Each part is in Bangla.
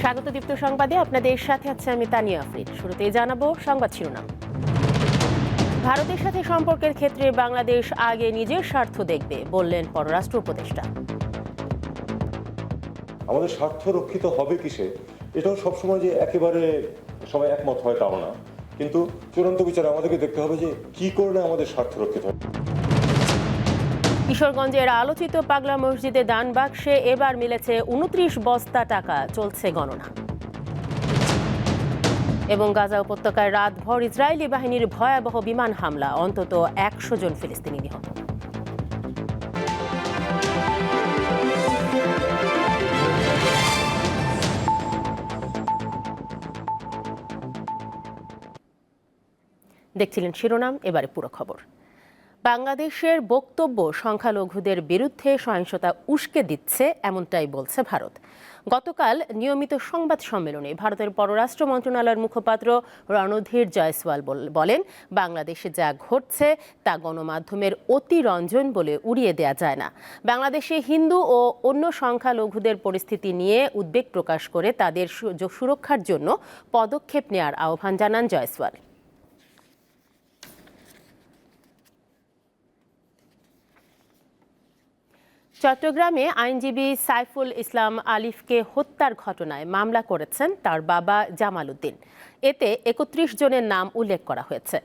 স্বাগত দীপ্ত সংবাদে আপনাদের সাথে আছে আমি তানিয়া আফরিন। শুরুতেই জানাবো সংবাদ শিরোনাম। ভারতের সাথে সম্পর্কের ক্ষেত্রে বাংলাদেশ আগে নিজের স্বার্থ দেখবে বললেন পররাষ্ট্র উপদেষ্টা। আমাদের স্বার্থ রক্ষিত হবে কিসে, এটাও সবসময় যে একেবারে সবাই একমত হয় তাও না, কিন্তু চূড়ান্ত বিচারে আমাদেরকে দেখতে হবে যে কি করলে আমাদের স্বার্থ রক্ষিত হবে। কিশোরগঞ্জের আলোচিত পাগলা মসজিদে দান বাক্সে এবার মিলেছে 29 বস্তা টাকা, চলছে গণনা। এবং গাজা উপত্যকায় রাতভর ইসরায়েলি বাহিনীর ভয়াবহ বিমান হামলা, অন্তত 100 জন ফিলিস্তিনি নিহত। দেখছিলেন শিরোনাম, এবারে পুরো খবর। বাংলাদেশের বক্তব্য সংখ্যালঘুদের বিরুদ্ধে সহিংসতা উস্কে দিচ্ছে, এমনটাই বলছে ভারত। গতকাল নিয়মিত সংবাদ সম্মেলনে ভারতের পররাষ্ট্র মন্ত্রণালয়ের মুখপাত্র রণধীর জয়সওয়াল বলেন, বাংলাদেশে যা ঘটছে তা গণমাধ্যমের অতিরঞ্জন বলে উড়িয়ে দেয়া যায় না। বাংলাদেশে হিন্দু ও অন্য সংখ্যালঘুদের পরিস্থিতি নিয়ে উদ্বেগ প্রকাশ করে তাদের সুরক্ষার জন্য পদক্ষেপ নেওয়ার আহ্বান জানান জয়সওয়াল। চট্টগ্রামে আইনজীবী সাইফুল ইসলাম আলিফকে হত্যার ঘটনায় মামলা করেছেন তার বাবা জামাল উদ্দিন। এতে 31 জনের নাম উল্লেখ করা হয়েছে।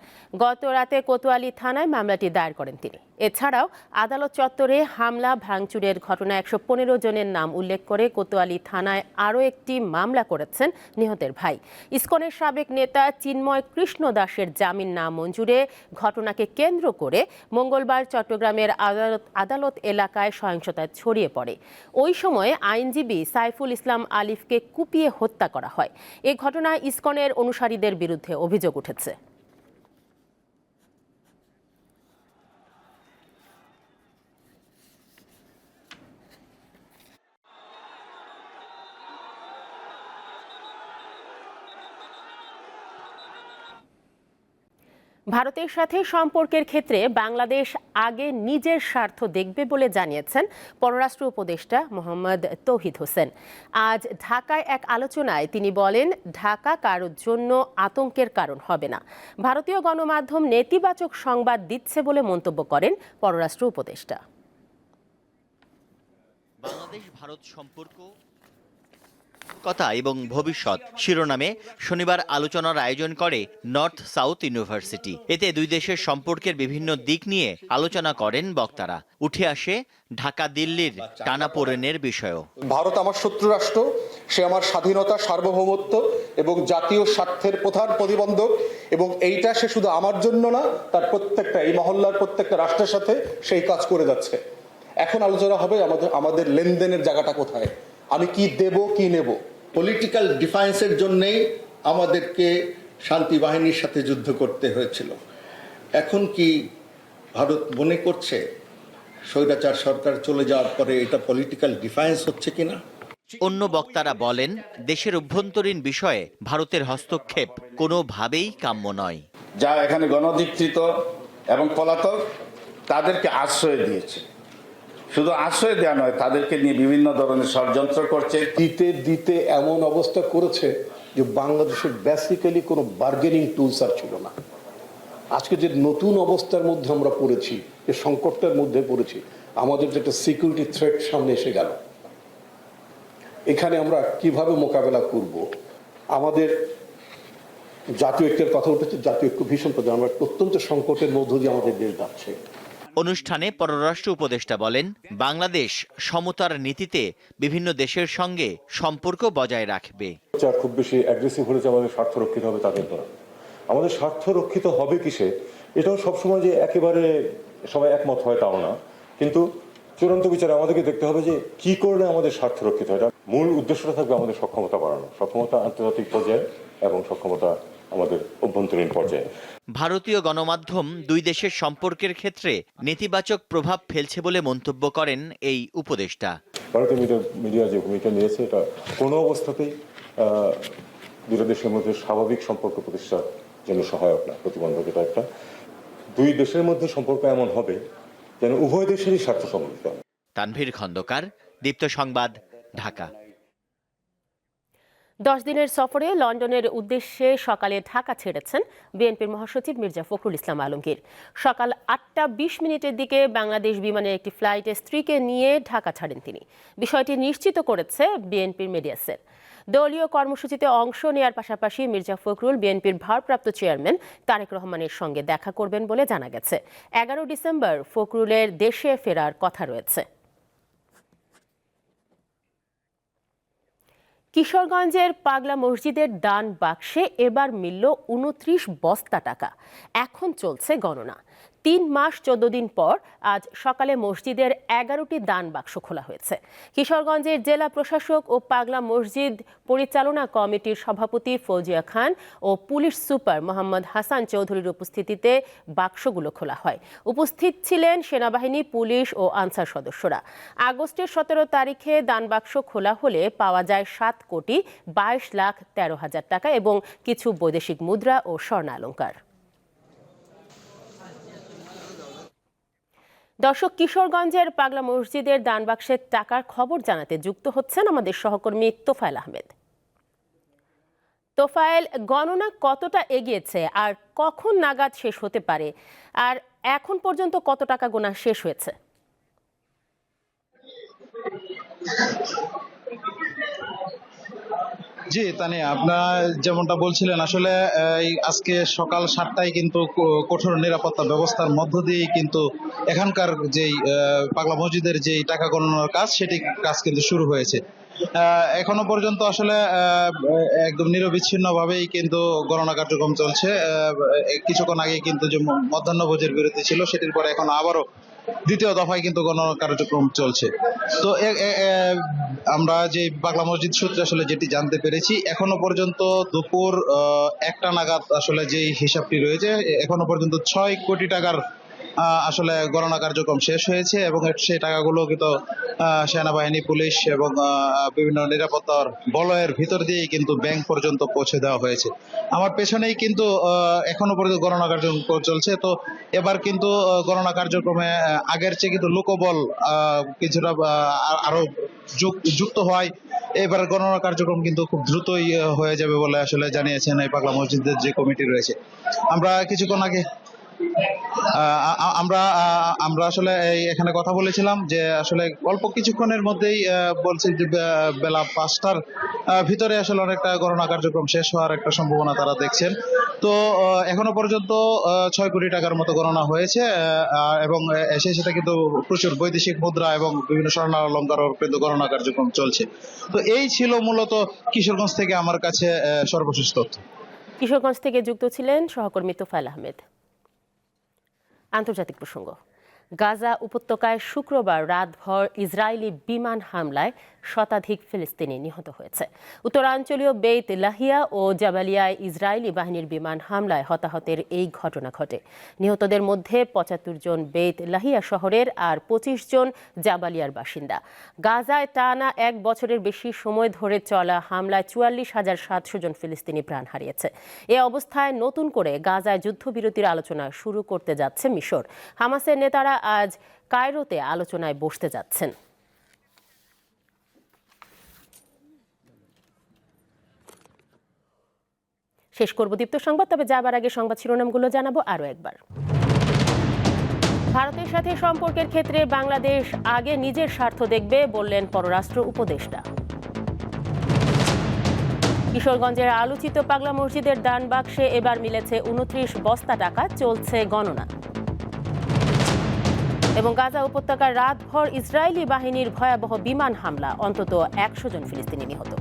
গত রাতে কোতোয়ালি থানায় মামলাটি দায়ের করেন তিনি। এছাড়াও আদালত চত্বরে হামলা ভাঙচুরের ঘটনায় 115 জনের নাম উল্লেখ করে কোতোয়ালি থানায় আরও একটি মামলা করেছেন নিহতের ভাই। ইসকনের সাবেক নেতা চিন্ময় কৃষ্ণ দাসের জামিন নামঞ্জুরে ঘটনাকে কেন্দ্র করে মঙ্গলবার চট্টগ্রামের আদালত এলাকায় সহিংসতা ছড়িয়ে পড়ে। ওই সময় আইনজীবী সাইফুল ইসলাম আলিফকে কুপিয়ে হত্যা করা হয়। এ ঘটনায় ইসকনের অনুসারীদের বিরুদ্ধে অভিযোগ উঠেছে। ভারতের সাথে সম্পর্কের ক্ষেত্রে বাংলাদেশ আগে নিজের স্বার্থ দেখবে বলে জানিয়েছেন পররাষ্ট্র উপদেষ্টা মোহাম্মদ তৌহিদ হোসেন। আজ ঢাকায় এক আলোচনায় তিনি বলেন, ঢাকা কারোর জন্য আতঙ্কের কারণ হবে না। ভারতীয় গণমাধ্যম নেতিবাচক সংবাদ দিচ্ছে বলে মন্তব্য করেন পররাষ্ট্র উপদেষ্টা। বাংলাদেশ ভারত সম্পর্ক কথা এবং ভবিষ্যৎ শিরোনামে শনিবার আলোচনার আয়োজন করে নর্থ সাউথ ইউনিভার্সিটি। এতে দুই দেশের সম্পর্কের বিভিন্ন দিক নিয়ে আলোচনা করেন বক্তারা। উঠে আসে ঢাকা দিল্লির টানাপোড়েনের বিষয়ও। ভারত আমার শত্রু রাষ্ট্র, সে আমার স্বাধীনতা, সার্বভৌমত্ব এবং জাতীয় স্বার্থের প্রধান প্রতিবন্ধক, এবং এইটা সে শুধু আমার জন্য না, তার প্রত্যেকটা এই মহল্লার প্রত্যেকটা রাষ্ট্রের সাথে সেই কাজ করে যাচ্ছে। এখন আলোচনা হবে আমাদের লেনদেনের জায়গাটা কোথায়, আমি কি দেব কি নেব। পলিটিক্যাল ডিফারেন্সের জন্যই আমাদেরকে শান্তি বাহিনীর সাথে যুদ্ধ করতে হয়েছিল। এখন কি ভারত মনে করছে স্বৈরাচার সরকার চলে যাওয়ার পরে এটা পলিটিক্যাল ডিফারেন্স হচ্ছে কিনা? অন্য বক্তারা বলেন, দেশের অভ্যন্তরীণ বিষয়ে ভারতের হস্তক্ষেপ কোনোভাবেই কাম্য নয়। যারা এখানে গণধিকৃত এবং পলাতক তাদেরকে আশ্রয় দিয়েছে, শুধু আশ্রয় দেওয়া নয়, তাদেরকে নিয়ে বিভিন্ন ধরনের ষড়যন্ত্র করছে। দিতে এমন অবস্থা করেছে যে বাংলাদেশের বেসিক্যালি কোনো বার্গেনিং টুলস আর ছিল না। আজকে যে নতুন অবস্থার মধ্যে আমরা পড়েছি, যে সংকটটার মধ্যে পড়েছি, আমাদের যেটা সিকিউরিটি থ্রেট সামনে এসে গেল, এখানে আমরা কিভাবে মোকাবেলা করব। আমাদের জাতীয় ঐক্যের কথা উঠেছে, জাতীয় ঐক্য ভীষণ প্রধান। আমরা অত্যন্ত সংকটের মধ্য দিয়ে আমাদের দেশ যাচ্ছে। অনুষ্ঠানে পররাষ্ট্র উপদেষ্টা বলেন, বাংলাদেশ সমতার নীতিতে বিভিন্ন দেশের সঙ্গে সম্পর্ক বজায় রাখবে। খুব বেশি অ্যাগ্রেসিভ হলে যে আমাদের স্বার্থ রক্ষিত হবে তাদের দ্বারা, আমাদের স্বার্থ রক্ষিত হবে কিসে, এটাও সবসময় যে একেবারে সবাই একমত হয় তাও না, কিন্তু চূড়ান্ত বিচারে আমাদেরকে দেখতে হবে যে কি করলে আমাদের স্বার্থ রক্ষিত হয়। মূল উদ্দেশ্যটা থাকবে আমাদের সক্ষমতা বাড়ানো, সক্ষমতা আন্তর্জাতিক পর্যায়ে এবং সক্ষমতা আমাদের অভ্যন্তরীণ পর্যায়ে। ভারতীয় গণমাধ্যম দুই দেশের সম্পর্কের ক্ষেত্রে নেতিবাচক প্রভাব ফেলছে বলে মন্তব্য করেন এই উপদেষ্টা। ভারতীয় মিডিয়া যে ভূমিকা নিয়েছে, এটা কোনো অবস্থাতেই দুই দেশের মধ্যে স্বাভাবিক সম্পর্ক প্রতিষ্ঠার জন্য সহায়ক না, প্রতিবন্ধক। এটা একটা দুই দেশের মধ্যে সম্পর্ক এমন হবে যেন উভয় দেশেরই স্বার্থ সম্মিলিত। তানভীর খন্দকার, দীপ্ত সংবাদ, ঢাকা। 10 দিনের সফরে লন্ডনের উদ্দেশ্যে সকালে ঢাকা ছেড়েছেন বিএনপির মহাসচিব মির্জা ফখরুল ইসলাম আলমগীর। সকাল 8টা 20 দিকে বাংলাদেশ বিমানের একটি ফ্লাইটে স্ত্রীকে নিয়ে ঢাকা ছাড়েন তিনি। বিষয়টি নিশ্চিত করেছে বিএনপির মিডিয়া সেল। দলীয় কর্মসূচিতে অংশ নেওয়ার পাশাপাশি মির্জা ফখরুল বিএনপির ভারপ্রাপ্ত চেয়ারম্যান তারেক রহমানের সঙ্গে দেখা করবেন বলে জানা গেছে। 11 ডিসেম্বর ফখরুলের দেশে ফেরার কথা রয়েছে। কিশোরগঞ্জের পাগলা মসজিদের দান বাক্সে এবার মিলল 29 বস্তা টাকা। এখন চলছে গণনা। 3 মাস 14 দিন পর আজ সকালে মসজিদের 11টি দান বাক্স খোলা হয়েছে। কিশোরগঞ্জের জেলা প্রশাসক ও পাগলা মসজিদ পরিচালনা কমিটির সভাপতি ফৌজিয়া খান ও পুলিশ সুপার মোহাম্মদ হাসান চৌধুরীর উপস্থিতিতে বাক্সগুলো খোলা হয়। উপস্থিত ছিলেন সেনাবাহিনী, পুলিশ ও আনসার সদস্যরা। আগস্টের 17 তারিখে দান বাক্স খোলা হলে পাওয়া যায় 7,22,13,000 টাকা এবং কিছু বৈদেশিক মুদ্রা ও স্বর্ণালংকার। দর্শক, কিশোরগঞ্জের পাগলা মসজিদের দান বাক্সের টাকার খবর জানাতে যুক্ত হচ্ছেন আমাদের সহকর্মী তোফায়েল আহমেদ। তোফায়েল, গণনা কতটা এগিয়েছে আর কখন নাগাদ শেষ হতে পারে, আর এখন পর্যন্ত কত টাকা গোনা শেষ হয়েছে? জি তানিয়া, আপনারা যেমনটা বলছিলেন, আসলে আজকে সকাল 7টায় কিন্তু কঠোর নিরাপত্তা ব্যবস্থার মধ্য দিয়ে কিন্তু এখানকার যেই পাগলা মসজিদের যেই টাকা গণনার কাজ, সেটি কাজ কিন্তু শুরু হয়েছে। এখনো পর্যন্ত আসলে একদম নিরবিচ্ছিন্নভাবেই কিন্তু গণনা কার্যক্রম চলছে। কিছুক্ষণ আগে কিন্তু যে মধ্যাহ্নভোজের বিরতি ছিল, সেটির পরে এখন আবারও দ্বিতীয় দফায় কিন্তু গণনা কার্যক্রম চলছে। তো আমরা যে পাগলা মসজিদ সূত্রে আসলে যেটি জানতে পেরেছি, এখনো পর্যন্ত দুপুর 1টা নাগাদ আসলে যে হিসাবটি রয়েছে, এখনো পর্যন্ত 6 কোটি টাকার আসলে গণনা কার্যক্রম শেষ হয়েছে এবং সেই টাকাগুলো কিন্তু সেনাবাহিনী, পুলিশ এবং বিভিন্ন নিরাপত্তার বলয়ের ভিতর দিয়েই কিন্তু ব্যাংক পর্যন্ত পৌঁছে দেওয়া হয়েছে। আমার পেছনেই কিন্তু এখনো পর্যন্ত গণনা কার্যক্রম চলছে। তো এবার কিন্তু গণনা কার্যক্রমে আগের চেয়ে কিন্তু লোকবল কিছুটা আরো যুক্ত হয়। এবার গণনা কার্যক্রম কিন্তু খুব দ্রুতই হয়ে যাবে বলে আসলে জানিয়েছেন এই পাগলা মসজিদের যে কমিটি রয়েছে। আমরা কিছুক্ষণ আগে আমরা আসলে এখানে কথা বলেছিলাম যে আসলে অল্প কিছুক্ষণের মধ্যেই বলছে যে বেলা 5টার ভিতরে আসলে অনেকটা গণনা কার্যক্রম শেষ হওয়ার একটা সম্ভাবনা তারা দেখছেন। তো এখনো পর্যন্ত 6 কোটি টাকার মতো গণনা হয়েছে এবং সেই সাথে কিন্তু প্রচুর বৈদেশিক মুদ্রা এবং বিভিন্ন স্বর্ণালংকারও কিন্তু গণনা কার্যক্রম চলছে। তো এই ছিল মূলত কিশোরগঞ্জ থেকে আমার কাছে সর্বশেষ তথ্য। কিশোরগঞ্জ থেকে যুক্ত ছিলেন সহকর্মী তোফায়েল আহমেদ। আন্তর্জাতিক প্রসঙ্গ। গাজা উপত্যকায় শুক্রবার রাতভর ইসরায়েলি বিমান হামলায় শতাধিক ফিলিস্তিনি নিহত হয়েছে। উত্তরাঞ্চলীয় বেইত লাহিয়া ও জাবালিয়ায় ইসরায়েলি বাহিনীর বিমান হামলায় হতাহতের এই ঘটনা ঘটে। নিহতদের মধ্যে 75 জন বেইত লাহিয়া শহরের আর 25 জন জাবালিয়ার বাসিন্দা। গাজায় টানা 1 বছরের বেশি সময় ধরে চলা হামলায় 44,700 জন ফিলিস্তিনি প্রাণ হারিয়েছে। এ অবস্থায় নতুন করে গাজায় যুদ্ধবিরতির আলোচনা শুরু করতে যাচ্ছে মিশর। হামাসের নেতারা আজ কায়রোতে আলোচনায় বসতে যাচ্ছেন। শেষ করব দীপ্ত সংবাদ, তবে যাবার আগে সংবাদ শিরোনামগুলো জানাবো আরো একবার। ভারতের সাথে সম্পর্কের ক্ষেত্রে বাংলাদেশ আগে নিজের স্বার্থ দেখবে, বললেন পররাষ্ট্র উপদেষ্টা। কিশোরগঞ্জের আলোচিত পাগলা মসজিদের দান বাক্সে এবার মিলেছে 29 বস্তা টাকা, চলছে গণনা। এবং গাজা উপত্যকার রাতভর ইসরায়েলি বাহিনীর ভয়াবহ বিমান হামলা, অন্তত 100 জন ফিলিস্তিনি নিহত।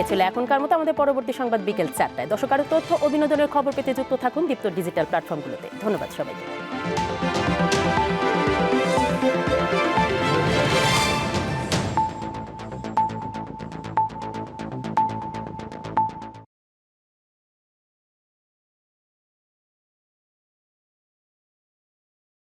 এ ছিল এখনকার মতো। আমাদের পরবর্তী সংবাদ বিকেল 4টায়। দর্শক, আরো তথ্য ও বিনোদনের খবর পেতে যুক্ত থাকুন দীপ্ত ডিজিটাল প্ল্যাটফর্মগুলোতে। ধন্যবাদ সবাইকে।